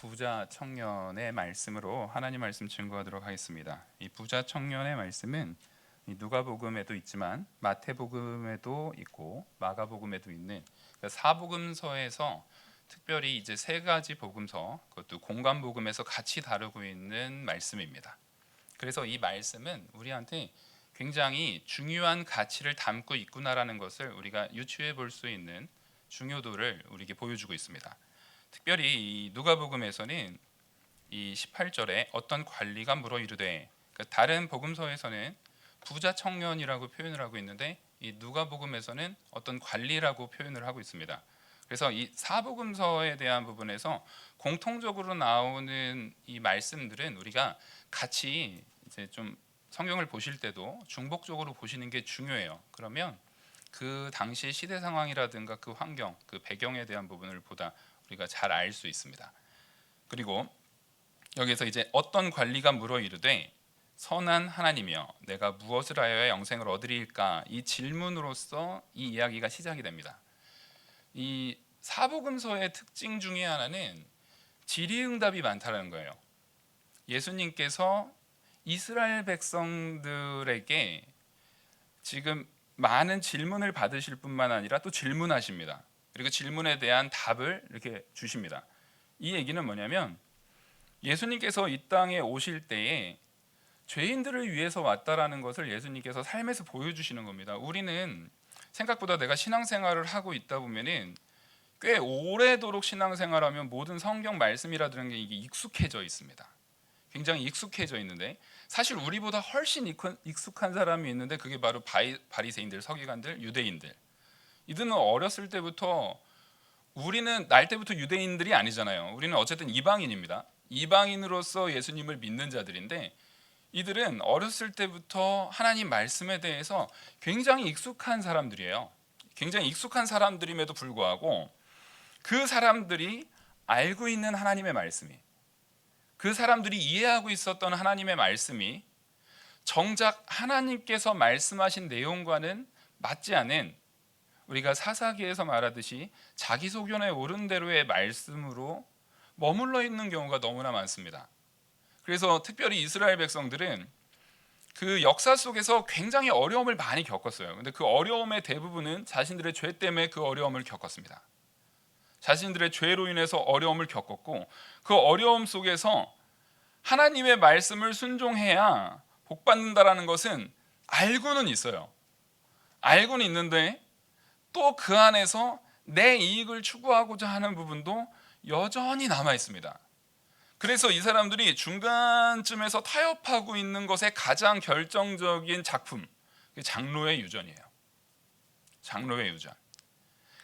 부자 청년의 말씀으로 하나님 말씀 증거하도록 하겠습니다. 이 부자 청년의 말씀은 이 누가복음에도 있지만 마태복음에도 있고 마가복음에도 있는 사복음서에서 특별히 이제 세 가지 복음서, 그것도 공관복음에서 같이 다루고 있는 말씀입니다. 그래서 이 말씀은 우리한테 굉장히 중요한 가치를 담고 있구나라는 것을 우리가 유추해 볼 수 있는 중요도를 우리에게 보여주고 있습니다. 특별히 이 누가복음에서는 이 18절에 어떤 관리가 물어 이르되, 그러니까 다른 복음서에서는 부자 청년이라고 표현을 하고 있는데 이 누가복음에서는 어떤 관리라고 표현을 하고 있습니다. 그래서 이 사복음서에 대한 부분에서 공통적으로 나오는 이 말씀들은 우리가 같이 이제 좀 성경을 보실 때도 중복적으로 보시는 게 중요해요. 그러면 그 당시 시대 상황이라든가 그 환경, 그 배경에 대한 부분을 보다 우리가 잘 알 수 있습니다. 그리고 여기서 이제 어떤 관리가 물어 이르되 선한 하나님이여 내가 무엇을 하여야 영생을 얻으리일까, 이 질문으로서 이 이야기가 시작이 됩니다. 이 사복음서의 특징 중에 하나는 질의응답이 많다는 거예요. 예수님께서 이스라엘 백성들에게 지금 많은 질문을 받으실 뿐만 아니라 또 질문하십니다. 그리고 질문에 대한 답을 이렇게 주십니다. 이 얘기는 뭐냐면 예수님께서 이 땅에 오실 때에 죄인들을 위해서 왔다라는 것을 예수님께서 삶에서 보여주시는 겁니다. 우리는 생각보다 내가 신앙생활을 하고 있다 보면은 꽤 오래도록 신앙생활하면 모든 성경 말씀이라는 게 이게 익숙해져 있습니다. 굉장히 익숙해져 있는데 사실 우리보다 훨씬 익숙한 사람이 있는데 그게 바로 바리새인들, 서기관들, 유대인들. 이들은 어렸을 때부터, 우리는 날 때부터 유대인들이 아니잖아요. 우리는 어쨌든 이방인입니다. 이방인으로서 예수님을 믿는 자들인데 이들은 어렸을 때부터 하나님 말씀에 대해서 굉장히 익숙한 사람들이에요. 굉장히 익숙한 사람들임에도 불구하고 그 사람들이 알고 있는 하나님의 말씀이, 그 사람들이 이해하고 있었던 하나님의 말씀이 정작 하나님께서 말씀하신 내용과는 맞지 않은, 우리가 사사기에서 말하듯이 자기 소견에 오른 대로의 말씀으로 머물러 있는 경우가 너무나 많습니다. 그래서 특별히 이스라엘 백성들은 그 역사 속에서 굉장히 어려움을 많이 겪었어요. 근데 그 어려움의 대부분은 자신들의 죄 때문에 그 어려움을 겪었습니다. 자신들의 죄로 인해서 어려움을 겪었고 그 어려움 속에서 하나님의 말씀을 순종해야 복받는다라는 것은 알고는 있어요. 알고는 있는데 또 그 안에서 내 이익을 추구하고자 하는 부분도 여전히 남아 있습니다. 그래서 이 사람들이 중간쯤에서 타협하고 있는 것의 가장 결정적인 작품, 장로의 유전이에요. 장로의 유전.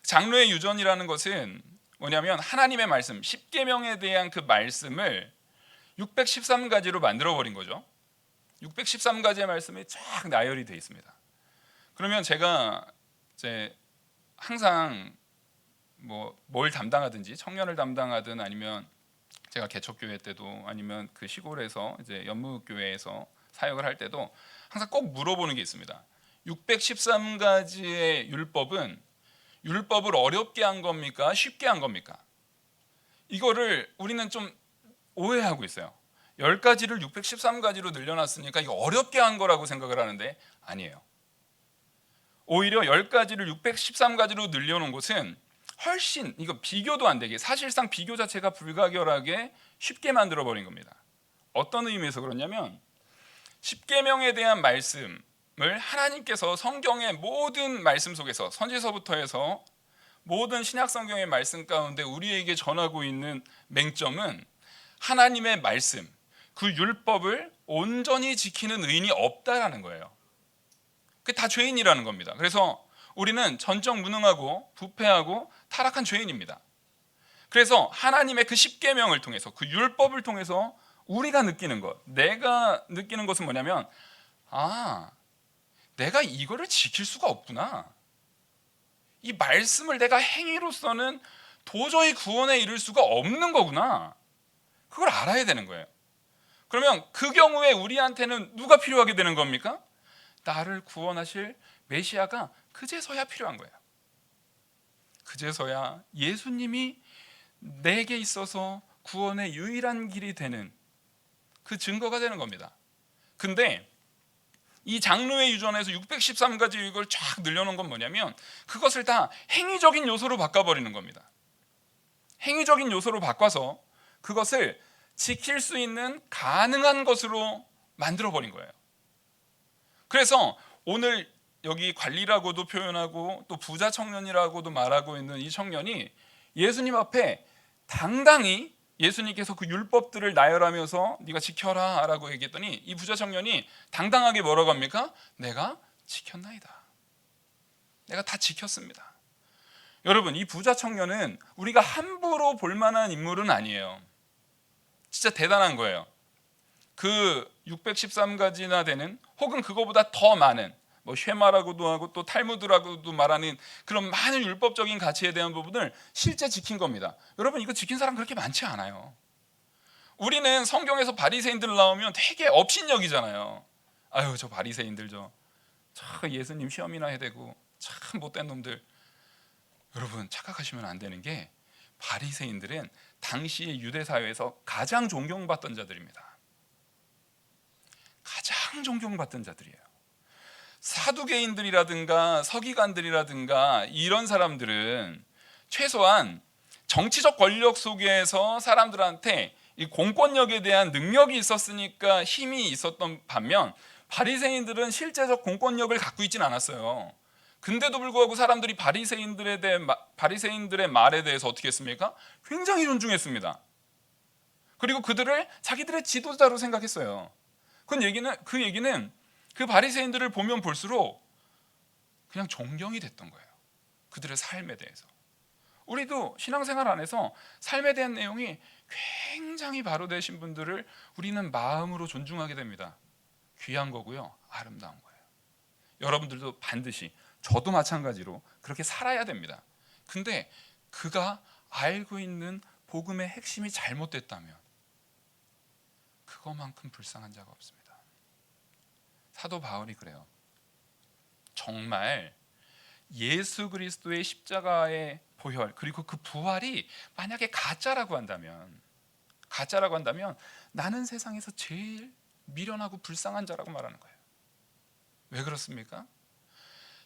장로의 유전이라는 것은 뭐냐면 하나님의 말씀, 십계명에 대한 그 말씀을 613가지로 만들어 버린 거죠. 613가지의 말씀이 쫙 나열이 되어 있습니다. 그러면 제가 이제 항상 뭘 담당하든지 청년을 담당하든 아니면 제가 개척교회 때도 아니면 그 시골에서 이제 연무교회에서 사역을 할 때도 항상 꼭 물어보는 게 있습니다. 613가지의 율법은 율법을 어렵게 한 겁니까? 쉽게 한 겁니까? 이거를 우리는 좀 오해하고 있어요. 10가지를 613가지로 늘려놨으니까 이거 어렵게 한 거라고 생각을 하는데 아니에요. 오히려 10가지를 613가지로 늘려놓은 것은 훨씬, 이거 비교도 안 되게, 사실상 비교 자체가 불가결하게 쉽게 만들어버린 겁니다. 어떤 의미에서 그러냐면 십계명에 대한 말씀을 하나님께서 성경의 모든 말씀 속에서 선지서부터 해서 모든 신약 성경의 말씀 가운데 우리에게 전하고 있는 맹점은 하나님의 말씀, 그 율법을 온전히 지키는 의인이 없다라는 거예요. 그게 다 죄인이라는 겁니다. 그래서 우리는 전적 무능하고 부패하고 타락한 죄인입니다. 그래서 하나님의 그 십계명을 통해서, 그 율법을 통해서 우리가 느끼는 것, 내가 느끼는 것은 뭐냐면 내가 이거를 지킬 수가 없구나. 이 말씀을 내가 행위로서는 도저히 구원에 이를 수가 없는 거구나. 그걸 알아야 되는 거예요. 그러면 그 경우에 우리한테는 누가 필요하게 되는 겁니까? 나를 구원하실 메시아가 그제서야 필요한 거예요. 그제서야 예수님이 내게 있어서 구원의 유일한 길이 되는 그 증거가 되는 겁니다. 근데 이 장로의 유전에서 613가지 이걸 쫙 늘려놓은 건 뭐냐면 그것을 다 행위적인 요소로 바꿔버리는 겁니다. 행위적인 요소로 바꿔서 그것을 지킬 수 있는 가능한 것으로 만들어버린 거예요. 그래서 오늘 여기 관리라고도 표현하고 또 부자 청년이라고도 말하고 있는 이 청년이 예수님 앞에 당당히 예수님께서 그 율법들을 나열하면서 네가 지켜라 라고 얘기했더니 이 부자 청년이 당당하게 뭐라고 합니까? 내가 지켰나이다. 내가 다 지켰습니다. 여러분, 이 부자 청년은 우리가 함부로 볼 만한 인물은 아니에요. 진짜 대단한 거예요. 그 613가지나 되는 혹은 그거보다 더 많은 뭐 쉐마라고도 하고 또 탈무드라고도 말하는 그런 많은 율법적인 가치에 대한 부분을 실제 지킨 겁니다. 여러분, 이거 지킨 사람 그렇게 많지 않아요. 우리는 성경에서 바리새인들 나오면 되게 업신여기잖아요. 아유, 저 바리새인들 저 예수님 시험이나 해대고 참 못된 놈들. 여러분, 착각하시면 안 되는 게 바리새인들은 당시의 유대 사회에서 가장 존경받던 자들입니다. 가장 존경받던 자들이에요. 사두개인들이라든가 서기관들이라든가 이런 사람들은 최소한 정치적 권력 속에서 사람들한테 이 공권력에 대한 능력이 있었으니까 힘이 있었던 반면 바리새인들은 실제적 공권력을 갖고 있지는 않았어요. 근데도 불구하고 사람들이 바리새인들의 말에 대해서 어떻게 했습니까? 굉장히 존중했습니다. 그리고 그들을 자기들의 지도자로 생각했어요. 그 얘기는 그 바리새인들을 보면 볼수록 그냥 존경이 됐던 거예요. 그들의 삶에 대해서. 우리도 신앙생활 안에서 삶에 대한 내용이 굉장히 바로 되신 분들을 우리는 마음으로 존중하게 됩니다. 귀한 거고요, 아름다운 거예요. 여러분들도 반드시, 저도 마찬가지로 그렇게 살아야 됩니다. 근데 그가 알고 있는 복음의 핵심이 잘못됐다면 그거만큼 불쌍한 자가 없습니다. 사도 바울이 그래요. 정말 예수 그리스도의 십자가의 보혈 그리고 그 부활이 만약에 가짜라고 한다면 나는 세상에서 제일 미련하고 불쌍한 자라고 말하는 거예요. 왜 그렇습니까?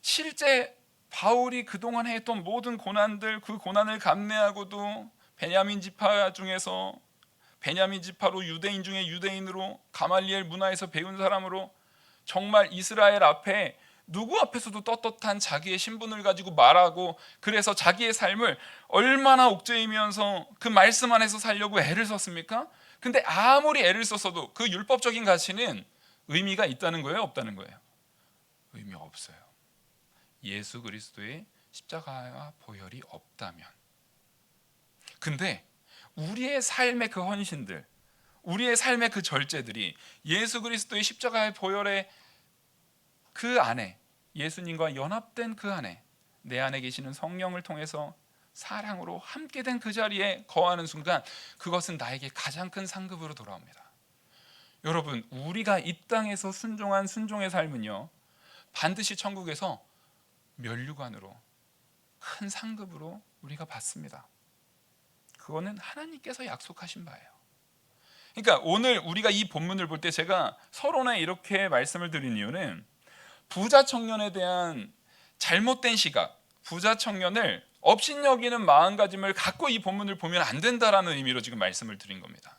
실제 바울이 그동안 했던 모든 고난들, 그 고난을 감내하고도 베냐민 지파로 유대인 중에 유대인으로 가말리엘 문화에서 배운 사람으로 정말 이스라엘 앞에 누구 앞에서도 떳떳한 자기의 신분을 가지고 말하고 그래서 자기의 삶을 얼마나 옥죄이면서 그 말씀 안에서 살려고 애를 썼습니까? 근데 아무리 애를 썼어도 그 율법적인 가치는 의미가 있다는 거예요? 없다는 거예요? 의미 없어요. 예수 그리스도의 십자가와 보혈이 없다면. 근데 우리의 삶의 그 헌신들, 우리의 삶의 그 절제들이 예수 그리스도의 십자가의 보혈의 그 안에, 예수님과 연합된 그 안에, 내 안에 계시는 성령을 통해서 사랑으로 함께 된 그 자리에 거하는 순간 그것은 나에게 가장 큰 상급으로 돌아옵니다. 여러분, 우리가 이 땅에서 순종한 순종의 삶은요, 반드시 천국에서 면류관으로 큰 상급으로 우리가 받습니다. 그거는 하나님께서 약속하신 바예요. 그러니까 오늘 우리가 이 본문을 볼 때 제가 서론에 이렇게 말씀을 드린 이유는 부자 청년에 대한 잘못된 시각, 부자 청년을 업신여기는 마음가짐을 갖고 이 본문을 보면 안 된다라는 의미로 지금 말씀을 드린 겁니다.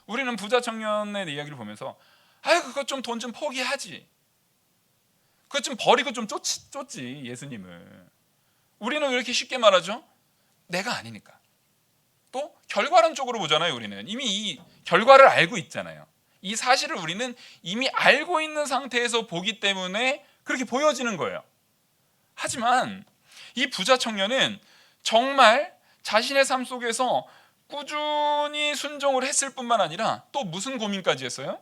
우리는 부자 청년의 이야기를 보면서 그거 좀 돈 좀 포기하지, 그거 좀 버리고 좀 쫓지 예수님을. 우리는 왜 이렇게 쉽게 말하죠? 내가 아니니까. 또 결과론적으로 보잖아요. 우리는 이미 이 결과를 알고 있잖아요. 이 사실을 우리는 이미 알고 있는 상태에서 보기 때문에 그렇게 보여지는 거예요. 하지만 이 부자 청년은 정말 자신의 삶 속에서 꾸준히 순종을 했을 뿐만 아니라 또 무슨 고민까지 했어요?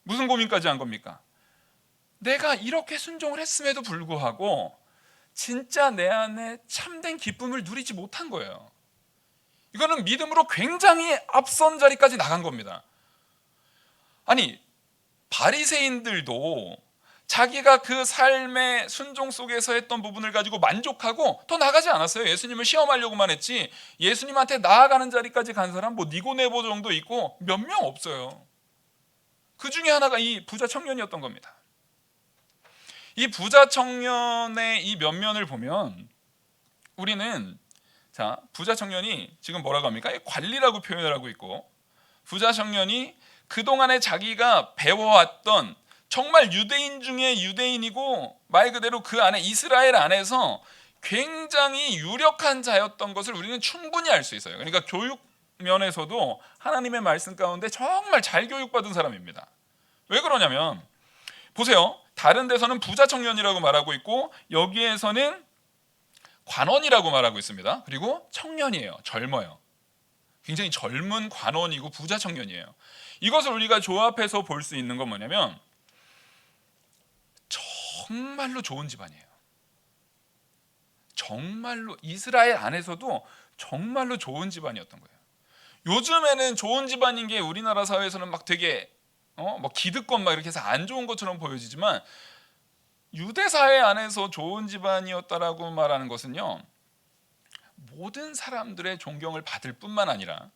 무슨 고민까지 한 겁니까? 내가 이렇게 순종을 했음에도 불구하고 진짜 내 안에 참된 기쁨을 누리지 못한 거예요. 이거는 믿음으로 굉장히 앞선 자리까지 나간 겁니다. 아니, 바리새인들도 자기가 그 삶의 순종 속에서 했던 부분을 가지고 만족하고 더 나가지 않았어요. 예수님을 시험하려고만 했지 예수님한테 나아가는 자리까지 간 사람 뭐 니고네보 정도 있고 몇 명 없어요. 그 중에 하나가 이 부자 청년이었던 겁니다. 이 부자 청년의 이 면면을 보면 우리는 자, 부자 청년이 지금 뭐라고 합니까? 관리라고 표현을 하고 있고, 부자 청년이 그동안에 자기가 배워왔던 정말 유대인 중에 유대인이고 말 그대로 그 안에 이스라엘 안에서 굉장히 유력한 자였던 것을 우리는 충분히 알 수 있어요. 그러니까 교육 면에서도 하나님의 말씀 가운데 정말 잘 교육받은 사람입니다. 왜 그러냐면 보세요. 다른 데서는 부자 청년이라고 말하고 있고 여기에서는 관원이라고 말하고 있습니다. 그리고 청년이에요. 젊어요. 굉장히 젊은 관원이고 부자 청년이에요. 이것을 우리가 조합해서 볼 수 있는 건 뭐냐면 정말로 좋은 집안이에요. 정말로 이스라엘 안에서도 정말로 좋은 집안이었던 거예요. 요즘에는 좋은 집안인 게 우리나라 사회에서는 막 되게 뭐 기득권 막 이렇게 해서 안 좋은 것처럼 보여지지만 유대 사회 안에서 좋은 집안이었다라고 말하는 것은요, 모든 사람들의 존경을 받을 뿐만 아니라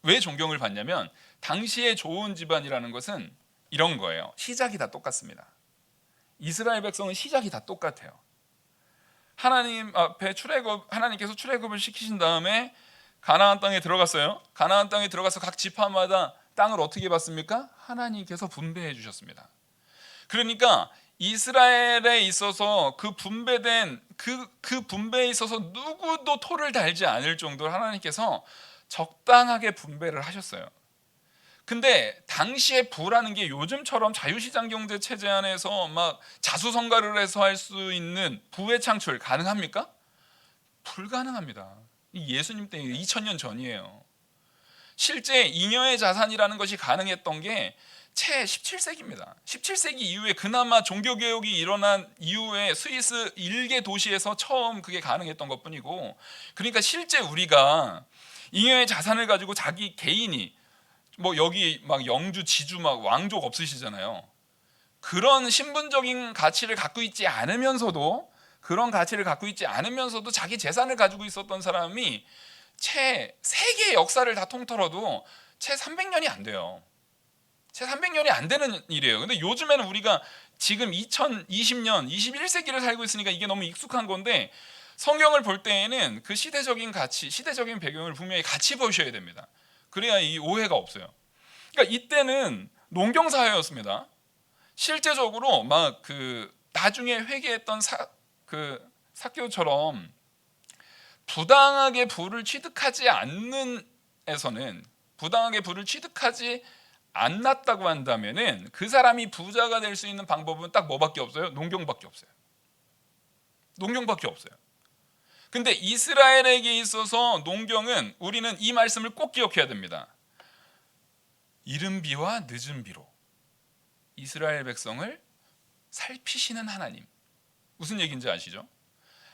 왜 존경을 받냐면 당시의 좋은 집안이라는 것은 이런 거예요. 시작이 다 똑같습니다. 이스라엘 백성은 시작이 다 똑같아요. 하나님 앞에 하나님께서 출애굽을 시키신 다음에 가나안 땅에 들어갔어요. 가나안 땅에 들어가서 각 지파마다 땅을 어떻게 받습니까? 하나님께서 분배해 주셨습니다. 그러니까 이스라엘에 있어서 그 분배된 그 분배에 있어서 누구도 토를 달지 않을 정도로 하나님께서 적당하게 분배를 하셨어요. 근데 당시의 부라는 게 요즘처럼 자유시장 경제 체제 안에서 막 자수성가를 해서 할 수 있는 부의 창출 가능합니까? 불가능합니다. 예수님 때 2000년 전이에요. 실제 잉여의 자산이라는 것이 가능했던 게 채 17세기입니다. 17세기 이후에 그나마 종교개혁이 일어난 이후에 스위스 일개 도시에서 처음 그게 가능했던 것뿐이고, 그러니까 실제 우리가 잉여의 자산을 가지고 자기 개인이 뭐 여기 막 영주 지주 막 왕족 없으시잖아요. 그런 신분적인 가치를 갖고 있지 않으면서도 자기 재산을 가지고 있었던 사람이 채 세계의 역사를 다 통틀어도 채 300년이 안 돼요. 채 300년이 안 되는 일이에요. 근데 요즘에는 우리가 지금 2020년 21세기를 살고 있으니까 이게 너무 익숙한 건데 성경을 볼 때에는 그 시대적인 가치, 시대적인 배경을 분명히 같이 보셔야 됩니다. 그래야 이 오해가 없어요. 그러니까 이때는 농경 사회였습니다. 실제적으로 막 그 나중에 회개했던 삭개오처럼 부당하게 부를 취득하지 않았다고 한다면은 그 사람이 부자가 될 수 있는 방법은 딱 뭐밖에 없어요? 농경밖에 없어요. 농경밖에 없어요. 근데 이스라엘에게 있어서 농경은 우리는 이 말씀을 꼭 기억해야 됩니다. 이른 비와 늦은 비로 이스라엘 백성을 살피시는 하나님. 무슨 얘기인지 아시죠?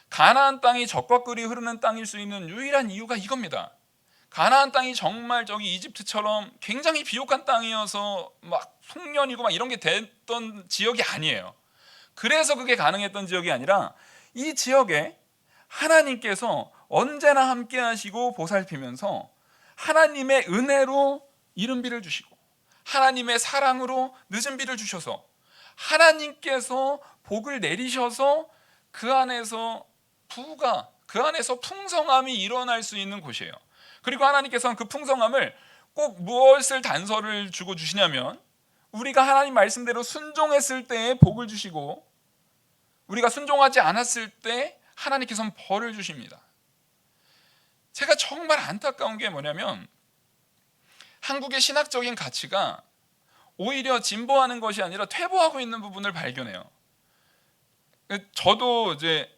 가나안 땅이 젖과 꿀이 흐르는 땅일 수 있는 유일한 이유가 이겁니다. 가나안 땅이 정말 저기 이집트처럼 굉장히 비옥한 땅이어서 막 송년이고 막 이런 게 됐던 지역이 아니에요. 그래서 그게 가능했던 지역이 아니라 이 지역에 하나님께서 언제나 함께 하시고 보살피면서 하나님의 은혜로 이른 비를 주시고 하나님의 사랑으로 늦은 비를 주셔서 하나님께서 복을 내리셔서 그 안에서 풍성함이 일어날 수 있는 곳이에요. 그리고 하나님께서는 그 풍성함을 꼭 무엇을 단서를 주고 주시냐면 우리가 하나님 말씀대로 순종했을 때에 복을 주시고 우리가 순종하지 않았을 때 하나님께서는 벌을 주십니다. 제가 정말 안타까운 게 뭐냐면 한국의 신학적인 가치가 오히려 진보하는 것이 아니라 퇴보하고 있는 부분을 발견해요. 저도 이제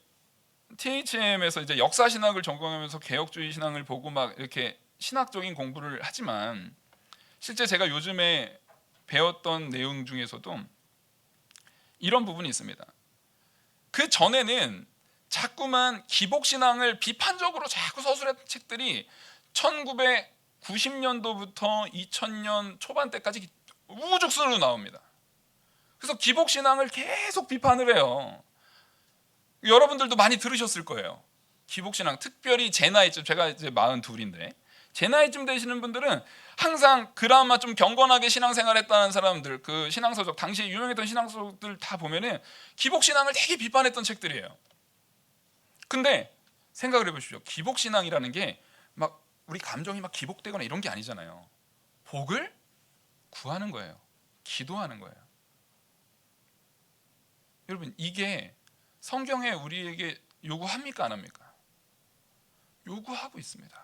THM에서 이제 역사 신학을 전공하면서 개혁주의 신앙을 보고 막 이렇게 신학적인 공부를 하지만 실제 제가 요즘에 배웠던 내용 중에서도 이런 부분이 있습니다. 그 전에는 자꾸만 기복신앙을 비판적으로 자꾸 서술했던 책들이 1990년도부터 2000년 초반 때까지 우후죽순으로 나옵니다. 그래서 기복신앙을 계속 비판을 해요. 여러분들도 많이 들으셨을 거예요. 기복신앙, 특별히 제 나이쯤, 제가 이제 42인데 제 나이쯤 되시는 분들은 항상 그나마 좀 경건하게 신앙생활했다는 사람들, 그 신앙서적, 당시에 유명했던 신앙서적들 다 보면은 기복신앙을 되게 비판했던 책들이에요. 근데 생각을 해보십시오. 기복신앙이라는 게 막 우리 감정이 막 기복되거나 이런 게 아니잖아요. 복을 구하는 거예요. 기도하는 거예요. 여러분, 이게 성경에 우리에게 요구합니까, 안 합니까? 요구하고 있습니다.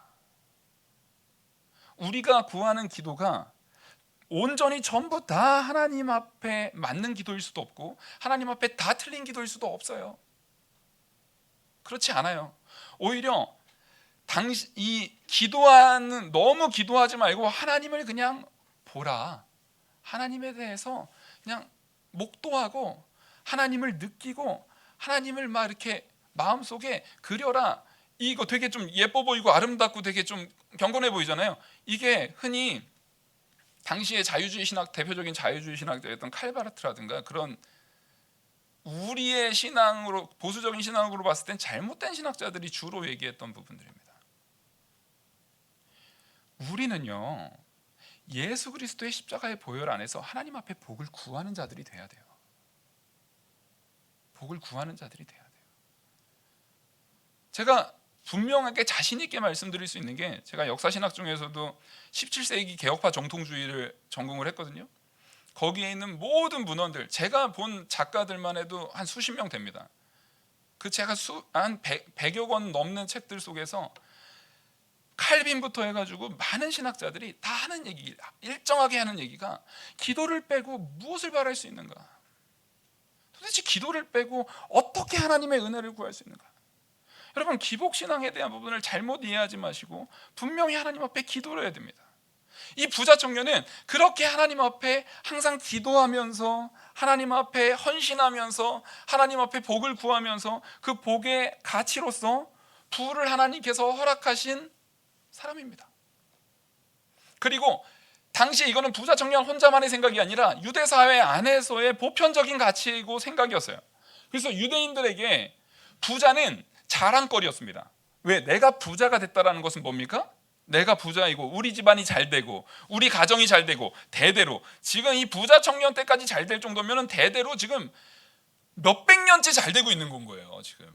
우리가 구하는 기도가 온전히 전부 다 하나님 앞에 맞는 기도일 수도 없고 하나님 앞에 다 틀린 기도일 수도 없어요. 그렇지 않아요. 오히려 이 기도하는, 너무 기도하지 말고 하나님을 그냥 보라. 하나님에 대해서 그냥 목도하고 하나님을 느끼고 하나님을 막 이렇게 마음속에 그려라. 이거 되게 좀 예뻐 보이고 아름답고 되게 좀 경건해 보이잖아요. 이게 흔히 당시의 자유주의 신학, 대표적인 자유주의 신학자였던 칼바르트라든가 그런 우리의 신앙으로, 보수적인 신앙으로 봤을 땐 잘못된 신학자들이 주로 얘기했던 부분들입니다. 우리는요, 예수 그리스도의 십자가의 보혈 안에서 하나님 앞에 복을 구하는 자들이 돼야 돼요. 복을 구하는 자들이 돼야 돼요. 제가 분명하게 자신 있게 말씀드릴 수 있는 게, 제가 역사신학 중에서도 17세기 개혁파 정통주의를 전공을 했거든요. 거기에 있는 모든 문헌들, 제가 본 작가들만 해도 한 수십 명 됩니다. 그 제가 한 100여 권 넘는 책들 속에서 칼빈부터 해가지고 많은 신학자들이 다 하는 얘기, 일정하게 하는 얘기가 기도를 빼고 무엇을 바랄 수 있는가? 도대체 기도를 빼고 어떻게 하나님의 은혜를 구할 수 있는가? 여러분, 기복신앙에 대한 부분을 잘못 이해하지 마시고 분명히 하나님 앞에 기도를 해야 됩니다. 이 부자 청년은 그렇게 하나님 앞에 항상 기도하면서 하나님 앞에 헌신하면서 하나님 앞에 복을 구하면서 그 복의 가치로서 부를 하나님께서 허락하신 사람입니다. 그리고 당시 이거는 부자 청년 혼자만의 생각이 아니라 유대 사회 안에서의 보편적인 가치이고 생각이었어요. 그래서 유대인들에게 부자는 자랑거리였습니다. 왜? 내가 부자가 됐다라는 것은 뭡니까? 내가 부자이고 우리 집안이 잘 되고 우리 가정이 잘 되고 대대로, 지금 이 부자 청년 때까지 잘 될 정도면 대대로 지금 몇백 년째 잘 되고 있는 건 거예요. 지금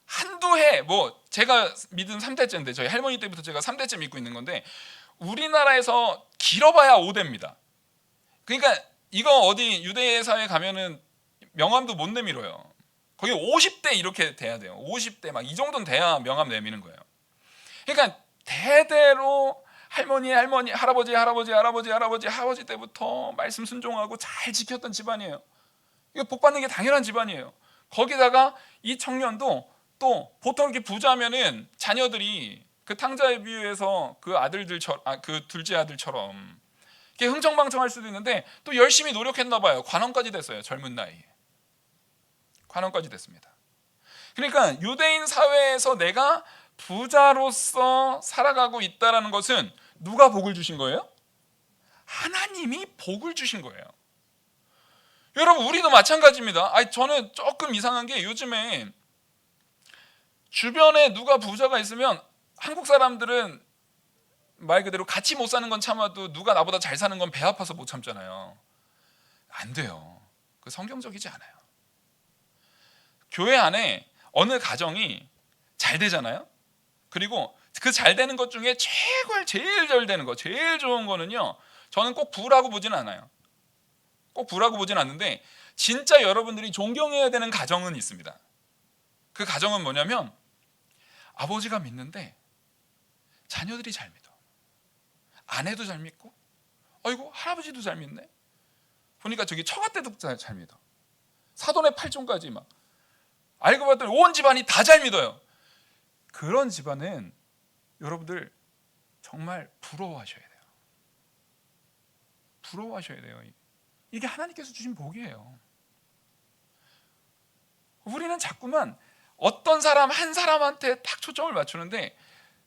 한두 해, 뭐 제가 믿은 3대째인데 저희 할머니 때부터 제가 3대째 믿고 있는 건데 우리나라에서 길어봐야 5대입니다. 그러니까 이거 어디 유대 사회 가면은 명함도 못 내밀어요. 거기 50대 이렇게 돼야 돼요. 50대 막 이 정도는 돼야 명함 내미는 거예요. 그러니까 대대로 할머니, 할아버지 때부터 말씀 순종하고 잘 지켰던 집안이에요. 이거 복 받는 게 당연한 집안이에요. 거기다가 이 청년도 또 보통 이렇게 부자면은 자녀들이 그 탕자의 비유에서 그 그 둘째 아들처럼 이렇게 흥청망청할 수도 있는데 또 열심히 노력했나 봐요. 관원까지 됐어요. 젊은 나이에 관원까지 됐습니다. 그러니까 유대인 사회에서 내가 부자로서 살아가고 있다라는 것은 누가 복을 주신 거예요? 하나님이 복을 주신 거예요. 여러분, 우리도 마찬가지입니다. 저는 조금 이상한 게 요즘에 주변에 누가 부자가 있으면 한국 사람들은 말 그대로 같이 못 사는 건 참아도 누가 나보다 잘 사는 건 배 아파서 못 참잖아요. 안 돼요. 그 성경적이지 않아요. 교회 안에 어느 가정이 잘 되잖아요. 그리고 그 잘 되는 것 중에 제일 잘 되는 거, 제일 좋은 거는요, 저는 꼭 부라고 보진 않아요. 꼭 부라고 보진 않는데 진짜 여러분들이 존경해야 되는 가정은 있습니다. 그 가정은 뭐냐면 아버지가 믿는데 자녀들이 잘 믿어. 아내도 잘 믿고, 아이고 할아버지도 잘 믿네. 보니까 저기 처가 때도 잘 믿어. 사돈의 팔촌까지 막 알고 봤더니 온 집안이 다 잘 믿어요. 그런 집안은 여러분들 정말 부러워하셔야 돼요. 부러워하셔야 돼요. 이게 하나님께서 주신 복이에요. 우리는 자꾸만 어떤 사람 한 사람한테 딱 초점을 맞추는데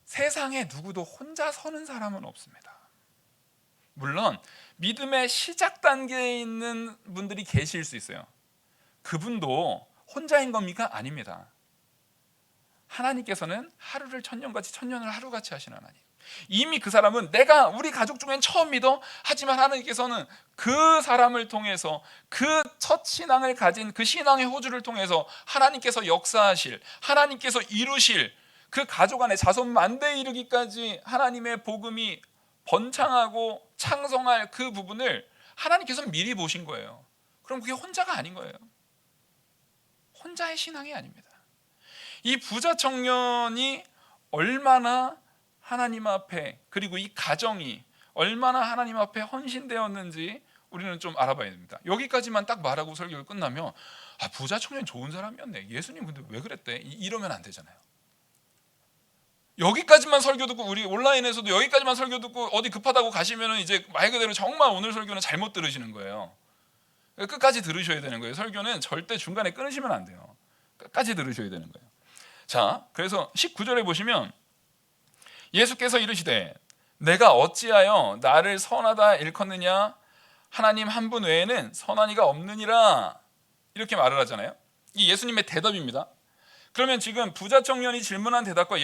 세상에 누구도 혼자 서는 사람은 없습니다. 물론 믿음의 시작 단계에 있는 분들이 계실 수 있어요. 그분도 혼자인 겁니까? 아닙니다. 하나님께서는 하루를 천년같이 천년을 하루같이 하시는 하나님. 이미 그 사람은 내가 우리 가족 중엔 처음 믿어. 하지만 하나님께서는 그 사람을 통해서 그 첫 신앙을 가진 그 신앙의 호주를 통해서 하나님께서 역사하실, 하나님께서 이루실 그 가족 안에 자손 만대에 이르기까지 하나님의 복음이 번창하고 창성할 그 부분을 하나님께서 미리 보신 거예요. 그럼 그게 혼자가 아닌 거예요. 혼자의 신앙이 아닙니다. 이 부자 청년이 얼마나 하나님 앞에, 그리고 이 가정이 얼마나 하나님 앞에 헌신되었는지 우리는 좀 알아봐야 됩니다. 여기까지만 딱 말하고 설교가 끝나면 부자 청년이 좋은 사람이었네, 예수님 근데 왜 그랬대, 이러면 안 되잖아요. 여기까지만 설교 듣고, 우리 온라인에서도 여기까지만 설교 듣고 어디 급하다고 가시면은 이제 말 그대로 정말 오늘 설교는 잘못 들으시는 거예요. 끝까지 들으셔야 되는 거예요. 설교는 절대 중간에 끊으시면 안 돼요. 끝까지 들으셔야 되는 거예요. 자, 그래서 19절에 보시면 예수께서 이르시되 내가 어찌하여 나를 선하다 일컫느냐, 하나님 한 분 외에는 선한 이가 없느니라, 이렇게 말을 하잖아요. 이 예수님의 대답입니다. 그러면 지금 부자 청년이 질문한 대답과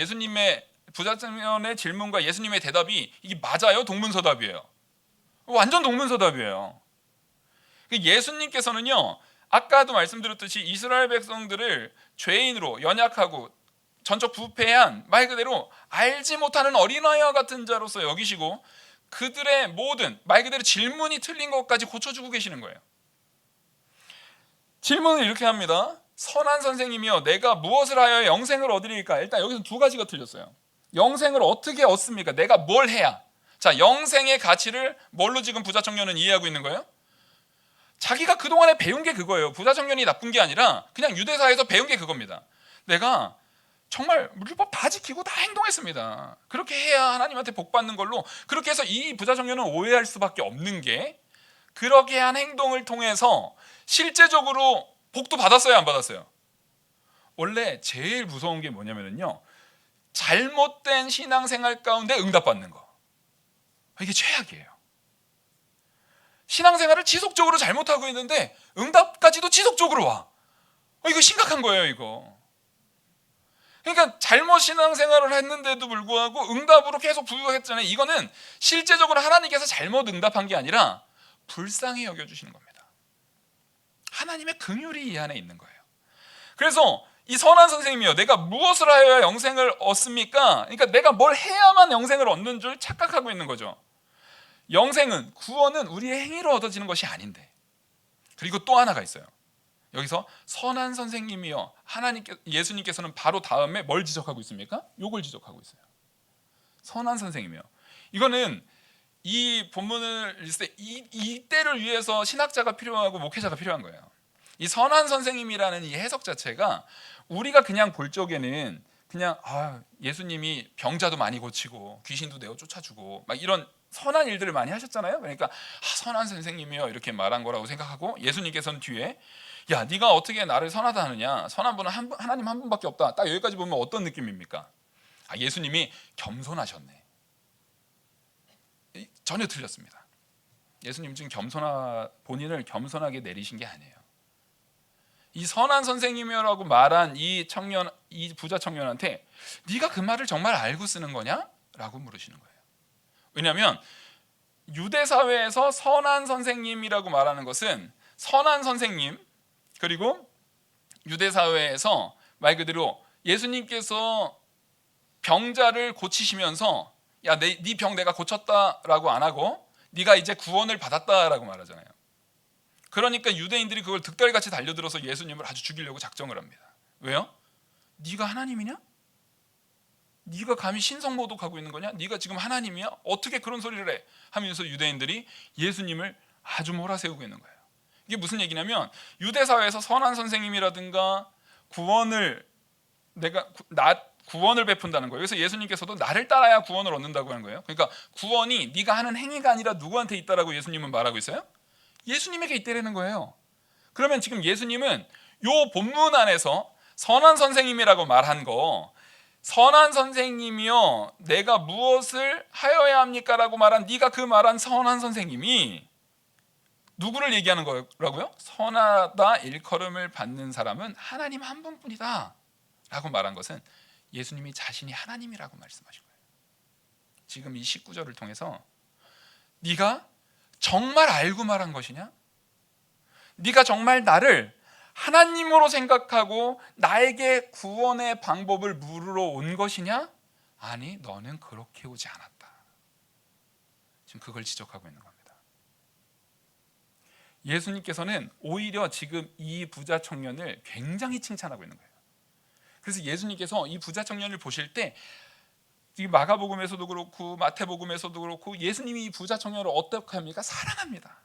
부자 청년의 질문과 예수님의 대답이 이게 맞아요? 동문서답이에요? 완전 동문서답이에요. 예수님께서는요, 아까도 말씀드렸듯이 이스라엘 백성들을 죄인으로, 연약하고 전적 부패한, 말 그대로 알지 못하는 어린아이와 같은 자로서 여기시고 그들의 모든, 말 그대로 질문이 틀린 것까지 고쳐주고 계시는 거예요. 질문을 이렇게 합니다. 선한 선생님이여, 내가 무엇을 하여 영생을 얻으리까? 일단 여기서 두 가지가 틀렸어요. 영생을 어떻게 얻습니까? 내가 뭘 해야? 자, 영생의 가치를 뭘로 지금 부자 청년은 이해하고 있는 거예요? 자기가 그동안에 배운 게 그거예요. 부자 청년이 나쁜 게 아니라 그냥 유대사에서 배운 게 그겁니다. 내가 정말 율법 다 지키고 다 행동했습니다. 그렇게 해야 하나님한테 복 받는 걸로, 그렇게 해서 이 부자 청년은 오해할 수밖에 없는 게, 그렇게 한 행동을 통해서 실제적으로 복도 받았어요, 안 받았어요? 원래 제일 무서운 게 뭐냐면요, 잘못된 신앙생활 가운데 응답받는 거. 이게 최악이에요. 신앙생활을 지속적으로 잘못하고 있는데 응답까지도 지속적으로 와. 이거 심각한 거예요, 이거. 그러니까 잘못 신앙생활을 했는데도 불구하고 응답으로 계속 부유했잖아요. 이거는 실제적으로 하나님께서 잘못 응답한 게 아니라 불쌍히 여겨주시는 겁니다. 하나님의 긍휼이 이 안에 있는 거예요. 그래서 이 선한 선생님이요, 내가 무엇을 하여야 영생을 얻습니까? 그러니까 내가 뭘 해야만 영생을 얻는 줄 착각하고 있는 거죠. 영생은, 구원은 우리의 행위로 얻어지는 것이 아닌데. 그리고 또 하나가 있어요. 여기서 선한 선생님이요, 예수님께서는 바로 다음에 뭘 지적하고 있습니까? 요걸 지적하고 있어요. 선한 선생님이요. 이거는 이 본문을 읽을 때 이때를 위해서 신학자가 필요하고 목회자가 필요한 거예요. 이 선한 선생님이라는 이 해석 자체가 우리가 그냥 볼 적에는 그냥 예수님이 병자도 많이 고치고 귀신도 내어 쫓아주고 막 이런 선한 일들을 많이 하셨잖아요. 그러니까 선한 선생님이요, 이렇게 말한 거라고 생각하고, 예수님께서는 뒤에 야, 네가 어떻게 나를 선하다 하느냐, 선한 분은 하나님 한 분밖에 없다. 딱 여기까지 보면 어떤 느낌입니까? 예수님이 겸손하셨네. 전혀 틀렸습니다. 예수님 지금 본인을 겸손하게 내리신 게 아니에요. 이 선한 선생님이라고 말한 이 부자 청년한테 네가 그 말을 정말 알고 쓰는 거냐? 라고 물으시는 거예요. 왜냐하면 유대 사회에서 선한 선생님이라고 말하는 것은, 선한 선생님, 그리고 유대 사회에서 말 그대로 예수님께서 병자를 고치시면서 야, 네 병 내가 고쳤다라고 안 하고 네가 이제 구원을 받았다라고 말하잖아요. 그러니까 유대인들이 그걸 득달같이 달려들어서 예수님을 아주 죽이려고 작정을 합니다. 왜요? 네가 하나님이냐? 네가 감히 신성모독하고 있는 거냐? 네가 지금 하나님이야? 어떻게 그런 소리를 해? 하면서 유대인들이 예수님을 아주 몰아세우고 있는 거예요. 이게 무슨 얘기냐면, 유대 사회에서 선한 선생님이라든가 구원을 베푼다는 거예요. 그래서 예수님께서도 나를 따라야 구원을 얻는다고 하는 거예요. 그러니까 구원이 네가 하는 행위가 아니라 누구한테 있다라고 예수님은 말하고 있어요? 예수님에게 있다라는 거예요. 그러면 지금 예수님은 요 본문 안에서 선한 선생님이라고 말한 거, 선한 선생님이여 내가 무엇을 하여야 합니까? 라고 말한 네가 그 말한 선한 선생님이 누구를 얘기하는 거라고요? 선하다 일컬음을 받는 사람은 하나님 한 분뿐이다 라고 말한 것은 예수님이 자신이 하나님이라고 말씀하신 거예요. 지금 이 19절을 통해서 네가 정말 알고 말한 것이냐? 네가 정말 나를 하나님으로 생각하고 나에게 구원의 방법을 물으러 온 것이냐? 아니, 너는 그렇게 오지 않았다. 지금 그걸 지적하고 있는 겁니다. 예수님께서는 오히려 지금 이 부자 청년을 굉장히 칭찬하고 있는 거예요. 그래서 예수님께서 이 부자 청년을 보실 때 마가복음에서도 그렇고 마태복음에서도 그렇고 예수님이 이 부자 청년을 어떻게 합니까? 사랑합니다.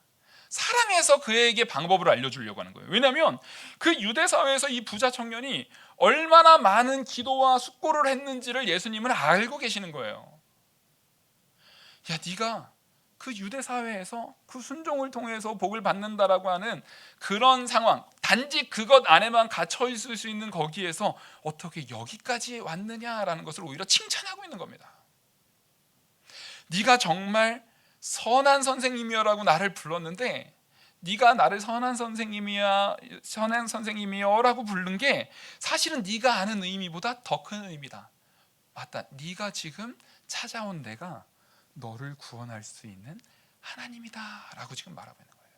사랑해서 그에게 방법을 알려주려고 하는 거예요. 왜냐하면 그 유대 사회에서 이 부자 청년이 얼마나 많은 기도와 숙고를 했는지를 예수님은 알고 계시는 거예요. 야, 네가 그 유대 사회에서 그 순종을 통해서 복을 받는다라고 하는 그런 상황, 단지 그것 안에만 갇혀 있을 수 있는 거기에서 어떻게 여기까지 왔느냐라는 것을 오히려 칭찬하고 있는 겁니다. 네가 정말 선한 선생님이여라고 나를 불렀는데 네가 나를 선한 선생님이여라고 부른 게 사실은 네가 아는 의미보다 더 큰 의미다. 맞다. 네가 지금 찾아온 내가 너를 구원할 수 있는 하나님이다라고 지금 말하고 있는 거예요.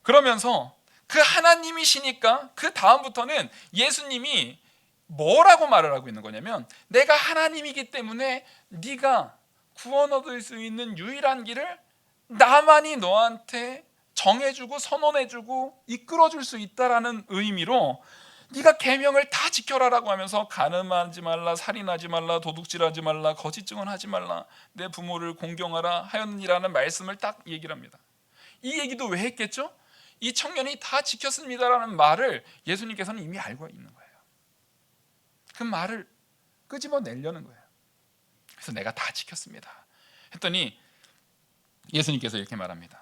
그러면서 그 하나님이시니까 그 다음부터는 예수님이 뭐라고 말을 하고 있는 거냐면 내가 하나님이기 때문에 네가 구원 얻을 수 있는 유일한 길을 나만이 너한테 정해주고 선언해주고 이끌어줄 수 있다라는 의미로 네가 계명을 다 지켜라라고 하면서 간음하지 말라, 살인하지 말라, 도둑질하지 말라, 거짓 증언하지 말라, 내 부모를 공경하라 하였느니라는 말씀을 딱 얘기를 합니다. 이 얘기도 왜 했겠죠? 이 청년이 다 지켰습니다라는 말을 예수님께서는 이미 알고 있는 거예요. 그 말을 끄집어내려는 거예요. 그래서 내가 다 지켰습니다 했더니 예수님께서 이렇게 말합니다.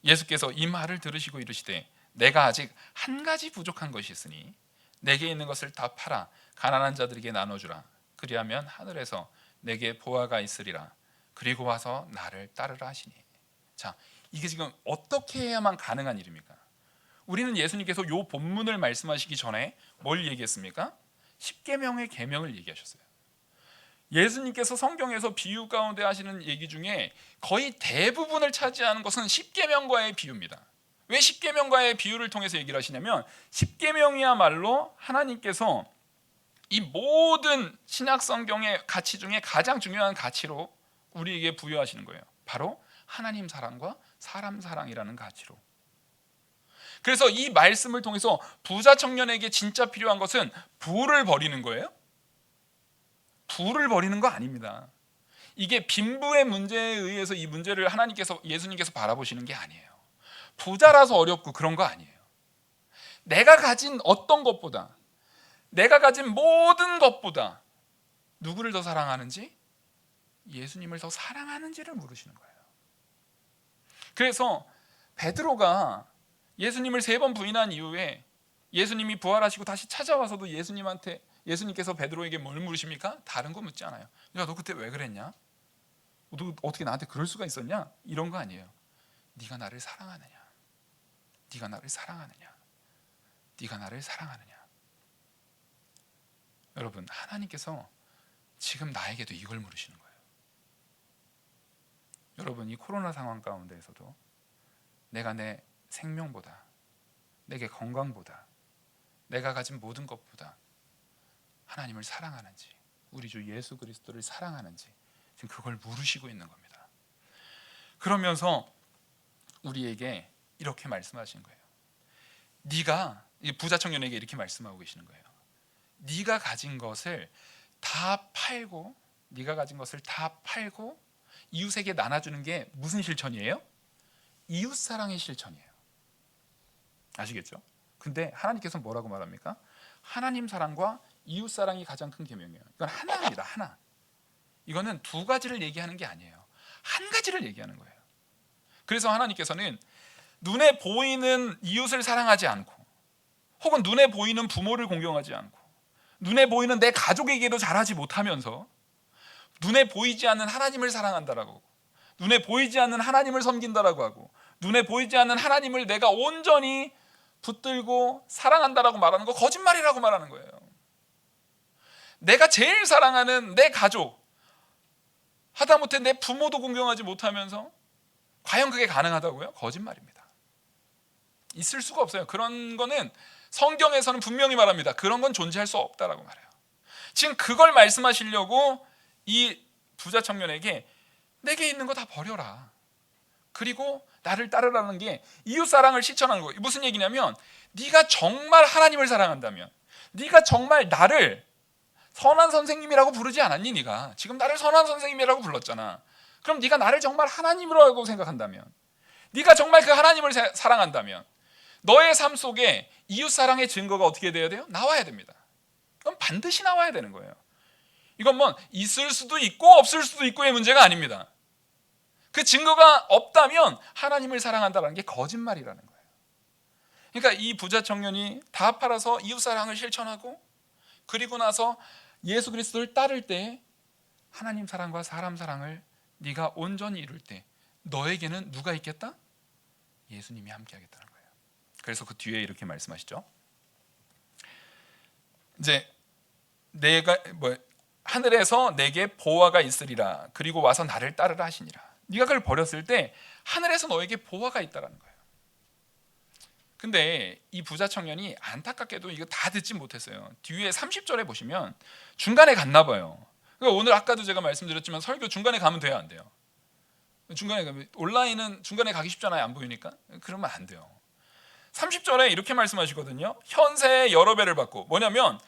예수께서 이 말을 들으시고 이르시되 내가 아직 한 가지 부족한 것이 있으니 내게 있는 것을 다 팔아 가난한 자들에게 나눠주라. 그리하면 하늘에서 내게 보화가 있으리라. 그리고 와서 나를 따르라 하시니. 자, 이게 지금 어떻게 해야만 가능한 일입니까? 우리는 예수님께서 이 본문을 말씀하시기 전에 뭘 얘기했습니까? 십계명의 계명을 얘기하셨어요. 예수님께서 성경에서 비유 가운데 하시는 얘기 중에 거의 대부분을 차지하는 것은 십계명과의 비유입니다. 왜 십계명과의 비유를 통해서 얘기를 하시냐면 십계명이야말로 하나님께서 이 모든 신약 성경의 가치 중에 가장 중요한 가치로 우리에게 부여하시는 거예요. 바로 하나님 사랑과 사람 사랑이라는 가치로. 그래서 이 말씀을 통해서 부자 청년에게 진짜 필요한 것은 부를 버리는 거예요? 부를 버리는 거 아닙니다. 이게 빈부의 문제에 의해서 이 문제를 예수님께서 바라보시는 게 아니에요. 부자라서 어렵고 그런 거 아니에요. 내가 가진 어떤 것보다, 내가 가진 모든 것보다 누구를 더 사랑하는지, 예수님을 더 사랑하는지를 물으시는 거예요. 그래서 베드로가 예수님을 3번 부인한 이후에 예수님이 부활하시고 다시 찾아와서도 예수님께서 베드로에게 뭘 물으십니까? 다른 거 묻지 않아요. 야, 너 그때 왜 그랬냐? 너 어떻게 나한테 그럴 수가 있었냐? 이런 거 아니에요. 네가 나를 사랑하느냐? 네가 나를 사랑하느냐? 네가 나를 사랑하느냐? 여러분, 하나님께서 지금 나에게도 이걸 물으시는 거예요. 여러분, 이 코로나 상황 가운데에서도 내가 내 생명보다, 내게 건강보다, 내가 가진 모든 것보다 하나님을 사랑하는지, 우리 주 예수 그리스도를 사랑하는지 지금 그걸 물으시고 있는 겁니다. 그러면서 우리에게 이렇게 말씀하시는 거예요. 네가, 이 부자 청년에게 이렇게 말씀하고 계시는 거예요. 네가 가진 것을 다 팔고, 네가 가진 것을 다 팔고 이웃에게 나눠주는 게 무슨 실천이에요? 이웃 사랑의 실천이에요. 아시겠죠? 근데 하나님께서 뭐라고 말합니까? 하나님 사랑과 이웃 사랑이 가장 큰 계명이에요. 이건 하나입니다. 하나. 이거는 2가지를 얘기하는 게 아니에요. 한 가지를 얘기하는 거예요. 그래서 하나님께서는 눈에 보이는 이웃을 사랑하지 않고, 혹은 눈에 보이는 부모를 공경하지 않고, 눈에 보이는 내 가족에게도 잘하지 못하면서 눈에 보이지 않는 하나님을 사랑한다라고, 눈에 보이지 않는 하나님을 섬긴다라고 하고, 눈에 보이지 않는 하나님을 내가 온전히 붙들고 사랑한다라고 말하는 거 거짓말이라고 말하는 거예요. 내가 제일 사랑하는 내 가족, 하다못해 내 부모도 공경하지 못하면서 과연 그게 가능하다고요? 거짓말입니다. 있을 수가 없어요. 그런 거는 성경에서는 분명히 말합니다. 그런 건 존재할 수 없다라고 말해요. 지금 그걸 말씀하시려고 이 부자 청년에게 내게 있는 거 다 버려라, 그리고 나를 따르라는 게 이웃 사랑을 실천하는 거예요. 무슨 얘기냐면, 네가 정말 하나님을 사랑한다면, 네가 정말 나를 선한 선생님이라고 부르지 않았니? 네가 지금 나를 선한 선생님이라고 불렀잖아. 그럼 네가 나를 정말 하나님이라고 생각한다면, 네가 정말 그 하나님을 사랑한다면, 너의 삶 속에 이웃 사랑의 증거가 어떻게 돼야 돼요? 나와야 됩니다. 그럼 반드시 나와야 되는 거예요. 이건 뭐 있을 수도 있고 없을 수도 있고의 문제가 아닙니다. 그 증거가 없다면 하나님을 사랑한다는 게 거짓말이라는 거예요. 그러니까 이 부자 청년이 다 팔아서 이웃 사랑을 실천하고, 그리고 나서 예수 그리스도를 따를 때 하나님 사랑과 사람 사랑을 네가 온전히 이룰 때 너에게는 누가 있겠다? 예수님이 함께 하겠다는 거예요. 그래서 그 뒤에 이렇게 말씀하시죠. 이제 내가 하늘에서 내게 보화가 있으리라, 그리고 와서 나를 따르라 하시니라. 네가 그걸 버렸을 때 하늘에서 너에게 보화가 있다라는 거예요. 근데 이 부자 청년이 안타깝게도 이거 다 듣지 못했어요. 뒤에 30절에 보시면 중간에 갔나 봐요. 그러니까 오늘 아까도 제가 말씀드렸지만 설교 중간에 가면 돼요, 안 돼요? 중간에 가면, 온라인은 중간에 가기 쉽잖아요, 안 보이니까. 그러면 안 돼요. 30절에 이렇게 말씀하시거든요. 현세의 여러 배를 받고, 뭐냐면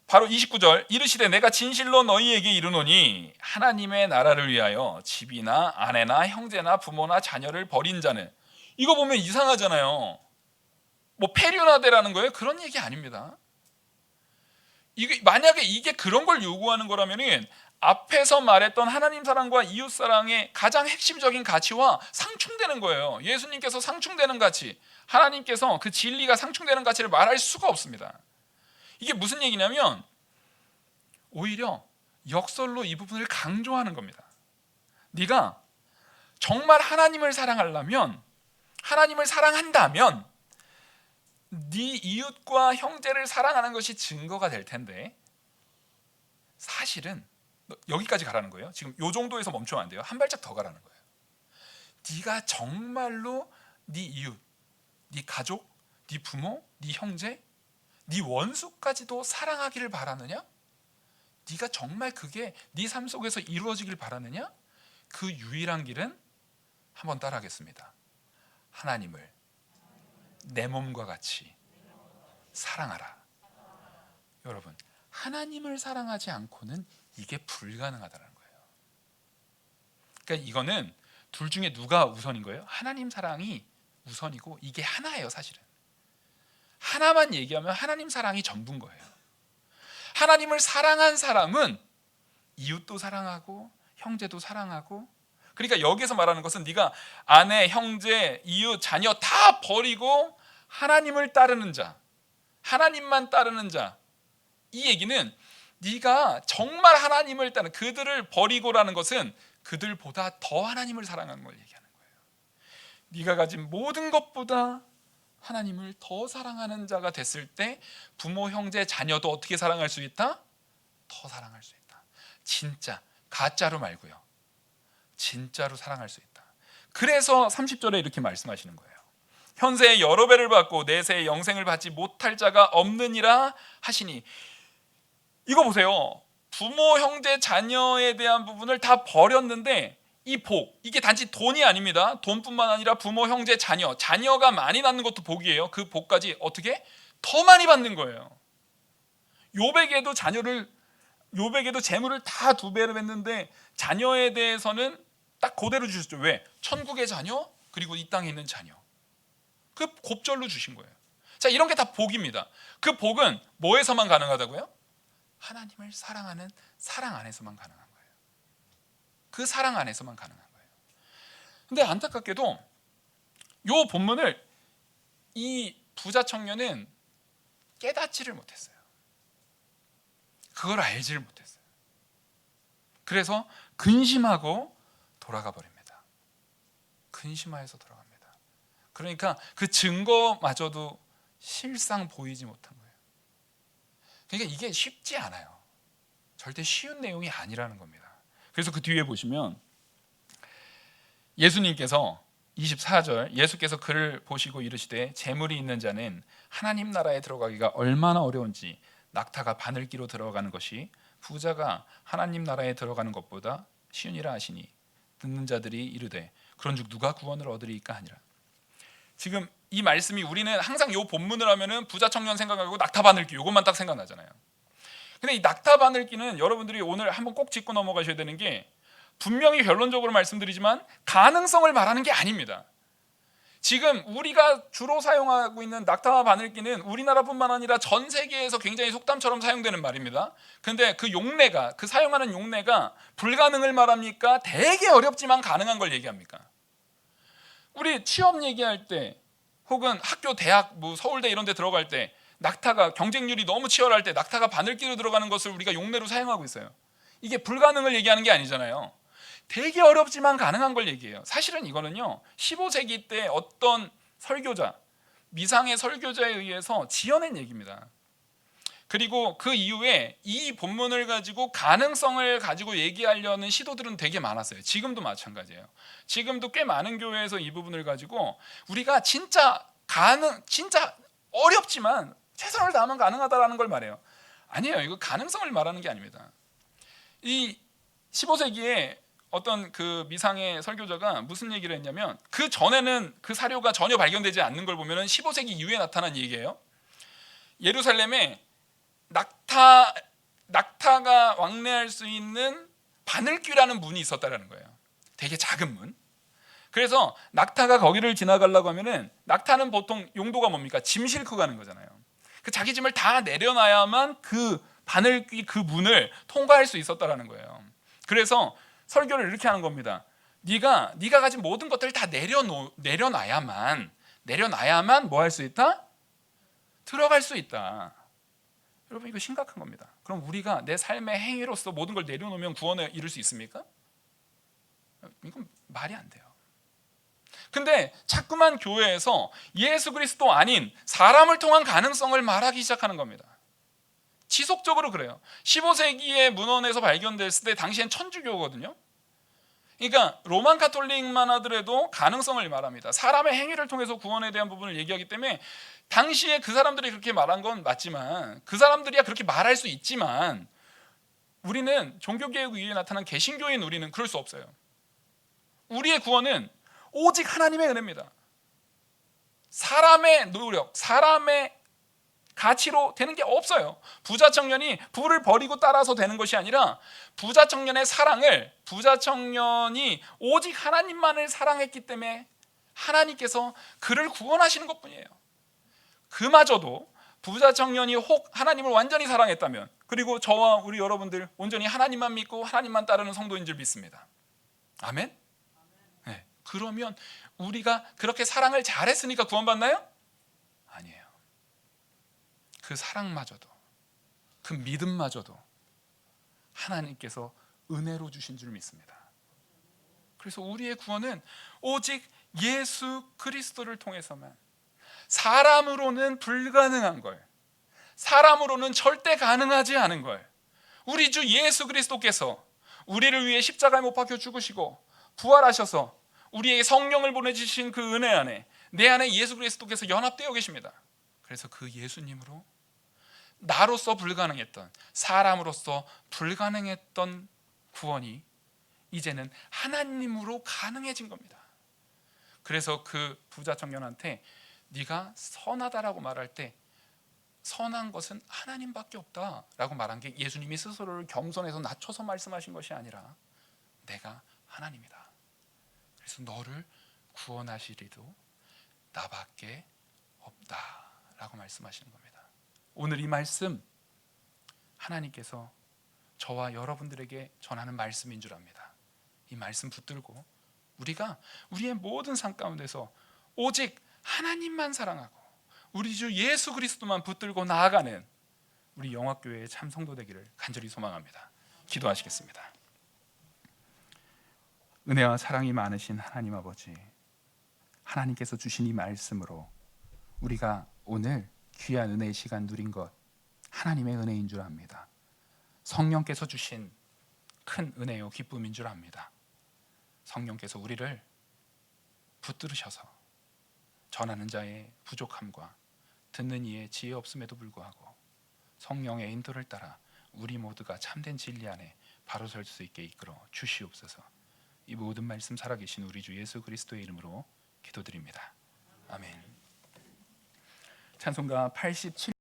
바로 29절, 이르시되 내가 진실로 너희에게 이르노니 하나님의 나라를 위하여 집이나 아내나 형제나 부모나 자녀를 버린 자는, 이거 보면 이상하잖아요. 뭐 폐륜하되라는 거예요? 그런 얘기 아닙니다. 이게 만약에 이게 그런 걸 요구하는 거라면은 앞에서 말했던 하나님 사랑과 이웃 사랑의 가장 핵심적인 가치와 상충되는 거예요. 예수님께서 상충되는 가치, 하나님께서 그 진리가 상충되는 가치를 말할 수가 없습니다. 이게 무슨 얘기냐면 오히려 역설로 이 부분을 강조하는 겁니다. 네가 정말 하나님을 사랑하려면, 하나님을 사랑한다면 네 이웃과 형제를 사랑하는 것이 증거가 될 텐데, 사실은 여기까지 가라는 거예요. 지금 요 정도에서 멈추면 안 돼요. 한 발짝 더 가라는 거예요. 네가 정말로 네 이웃, 네 가족, 네 부모, 네 형제, 네 원수까지도 사랑하기를 바라느냐? 네가 정말 그게 네 삶 속에서 이루어지길 바라느냐? 그 유일한 길은 한번 따라하겠습니다. 하나님을 내 몸과 같이 사랑하라. 여러분, 하나님을 사랑하지 않고는 이게 불가능하다는 거예요. 그러니까 이거는 둘 중에 누가 우선인 거예요? 하나님 사랑이 우선이고, 이게 하나예요. 사실은 하나만 얘기하면 하나님 사랑이 전부인 거예요. 하나님을 사랑한 사람은 이웃도 사랑하고 형제도 사랑하고, 그러니까 여기서 말하는 것은 네가 아내, 형제, 이웃, 자녀 다 버리고 하나님을 따르는 자, 하나님만 따르는 자, 이 얘기는 네가 정말 하나님을 따르는, 그들을 버리고라는 것은 그들보다 더 하나님을 사랑하는 걸 얘기하는 거예요. 네가 가진 모든 것보다 하나님을 더 사랑하는 자가 됐을 때 부모, 형제, 자녀도 어떻게 사랑할 수 있다? 더 사랑할 수 있다. 진짜, 가짜로 말고요. 진짜로 사랑할 수 있다. 그래서 30절에 이렇게 말씀하시는 거예요. 현세의 여러 배를 받고 내세의 영생을 받지 못할 자가 없느니라 하시니. 이거 보세요. 부모, 형제, 자녀에 대한 부분을 다 버렸는데 이 복, 이게 단지 돈이 아닙니다. 돈뿐만 아니라 부모, 형제, 자녀가 많이 낳는 것도 복이에요. 그 복까지 어떻게? 더 많이 받는 거예요. 욥에게도 재물을 다 2배로 했는데 자녀에 대해서는 딱 그대로 주셨죠. 왜? 천국의 자녀, 그리고 이 땅에 있는 자녀. 그 곱절로 주신 거예요. 자, 이런 게 다 복입니다. 그 복은 뭐에서만 가능하다고요? 하나님을 사랑하는 사랑 안에서만 가능한 거예요. 그 사랑 안에서만 가능한 거예요. 근데 안타깝게도 이 본문을 이 부자 청년은 깨닫지를 못했어요. 그걸 알지를 못했어요. 그래서 근심하고 돌아가 버립니다. 근심하여서 돌아갑니다. 그러니까 그 증거마저도 실상 보이지 못한 거예요. 그러니까 이게 쉽지 않아요. 절대 쉬운 내용이 아니라는 겁니다. 그래서 그 뒤에 보시면 예수님께서 24절, 예수께서 그를 보시고 이르시되 재물이 있는 자는 하나님 나라에 들어가기가 얼마나 어려운지 낙타가 바늘기로 들어가는 것이 부자가 하나님 나라에 들어가는 것보다 쉬우니라 하시니 듣는 자들이 이르되 그런즉 누가 구원을 얻으리이까 하니라. 지금 이 말씀이 우리는 항상 요 본문을 하면은 부자 청년 생각하고 낙타 바늘기 요것만 딱 생각나잖아요. 근데 이 낙타 바늘기는 여러분들이 오늘 한번 꼭 짚고 넘어가셔야 되는 게, 분명히 결론적으로 말씀드리지만 가능성을 말하는 게 아닙니다. 지금 우리가 주로 사용하고 있는 낙타 바늘기는 우리나라뿐만 아니라 전 세계에서 굉장히 속담처럼 사용되는 말입니다. 근데 그 용례가, 그 사용하는 용례가 불가능을 말합니까? 되게 어렵지만 가능한 걸 얘기합니까? 우리 취업 얘기할 때 혹은 학교, 대학, 뭐 서울대 이런 데 들어갈 때 낙타가 경쟁률이 너무 치열할 때 낙타가 바늘기로 들어가는 것을 우리가 용례로 사용하고 있어요. 이게 불가능을 얘기하는 게 아니잖아요. 되게 어렵지만 가능한 걸 얘기해요. 사실은 이거는요 15세기 때 어떤 설교자, 미상의 설교자에 의해서 지어낸 얘기입니다. 그리고 그 이후에 이 본문을 가지고 가능성을 가지고 얘기하려는 시도들은 되게 많았어요. 지금도 마찬가지예요. 지금도 꽤 많은 교회에서 이 부분을 가지고 우리가 진짜 어렵지만 최선을 다하면 가능하다라는 걸 말해요. 아니에요. 이거 가능성을 말하는 게 아닙니다. 이 15세기에 어떤 그 미상의 설교자가 무슨 얘기를 했냐면, 그 전에는 그 사료가 전혀 발견되지 않는 걸 보면은 15세기 이후에 나타난 얘기예요. 예루살렘에 낙타가 왕래할 수 있는 바늘귀라는 문이 있었다라는 거예요. 되게 작은 문. 그래서 낙타가 거기를 지나가려고 하면은, 낙타는 보통 용도가 뭡니까? 짐 싣고 가는 거잖아요. 그 자기 짐을 다 내려놔야만 그 바늘귀 그 문을 통과할 수 있었다라는 거예요. 그래서 설교를 이렇게 하는 겁니다. 네가 가진 모든 것들을 다 내려놔야만 뭐 할 수 있다? 들어갈 수 있다. 여러분 이거 심각한 겁니다. 그럼 우리가 내 삶의 행위로서 모든 걸 내려놓으면 구원에 이룰 수 있습니까? 이건 말이 안 돼요. 근데 자꾸만 교회에서 예수 그리스도 아닌 사람을 통한 가능성을 말하기 시작하는 겁니다. 지속적으로 그래요. 15세기에 문헌에서 발견됐을 때 당시엔 천주교거든요. 그러니까 로만 가톨릭만 하더라도 가능성을 말합니다. 사람의 행위를 통해서 구원에 대한 부분을 얘기하기 때문에 당시에 그 사람들이 그렇게 말한 건 맞지만, 그 사람들이야 그렇게 말할 수 있지만, 우리는 종교개혁 이후에 나타난 개신교인 우리는 그럴 수 없어요. 우리의 구원은 오직 하나님의 은혜입니다. 사람의 노력, 사람의 가치로 되는 게 없어요. 부자 청년이 부를 버리고 따라서 되는 것이 아니라, 부자 청년의 사랑을, 부자 청년이 오직 하나님만을 사랑했기 때문에 하나님께서 그를 구원하시는 것뿐이에요. 그마저도 부자 청년이 혹 하나님을 완전히 사랑했다면, 그리고 저와 우리 여러분들 온전히 하나님만 믿고 하나님만 따르는 성도인 줄 믿습니다. 아멘? 네. 그러면 우리가 그렇게 사랑을 잘했으니까 구원받나요? 아니에요. 그 사랑마저도, 그 믿음마저도 하나님께서 은혜로 주신 줄 믿습니다. 그래서 우리의 구원은 오직 예수 그리스도를 통해서만, 사람으로는 불가능한 걸, 사람으로는 절대 가능하지 않은 걸, 우리 주 예수 그리스도께서 우리를 위해 십자가에 못 박혀 죽으시고 부활하셔서 우리에게 성령을 보내주신 그 은혜 안에, 내 안에 예수 그리스도께서 연합되어 계십니다. 그래서 그 예수님으로 나로서 불가능했던, 사람으로서 불가능했던 구원이 이제는 하나님으로 가능해진 겁니다. 그래서 그 부자 청년한테 네가 선하다라고 말할 때, 선한 것은 하나님밖에 없다라고 말한 게 예수님이 스스로를 겸손해서 낮춰서 말씀하신 것이 아니라 내가 하나님이다. 그래서 너를 구원하시리도 나밖에 없다라고 말씀하시는 겁니다. 오늘 이 말씀 하나님께서 저와 여러분들에게 전하는 말씀인 줄 압니다. 이 말씀 붙들고 우리가 우리의 모든 삶 가운데서 오직 하나님만 사랑하고 우리 주 예수 그리스도만 붙들고 나아가는 우리 영화교회의 참 성도 되기를 간절히 소망합니다. 기도하시겠습니다. 은혜와 사랑이 많으신 하나님 아버지, 하나님께서 주신 이 말씀으로 우리가 오늘 귀한 은혜의 시간 누린 것 하나님의 은혜인 줄 압니다. 성령께서 주신 큰 은혜요 기쁨인 줄 압니다. 성령께서 우리를 붙들으셔서 전하는 자의 부족함과 듣는 이의 지혜 없음에도 불구하고 성령의 인도를 따라 우리 모두가 참된 진리 안에 바로 설 수 있게 이끌어 주시옵소서. 이 모든 말씀 살아계신 우리 주 예수 그리스도의 이름으로 기도드립니다. 아멘. 찬송가 87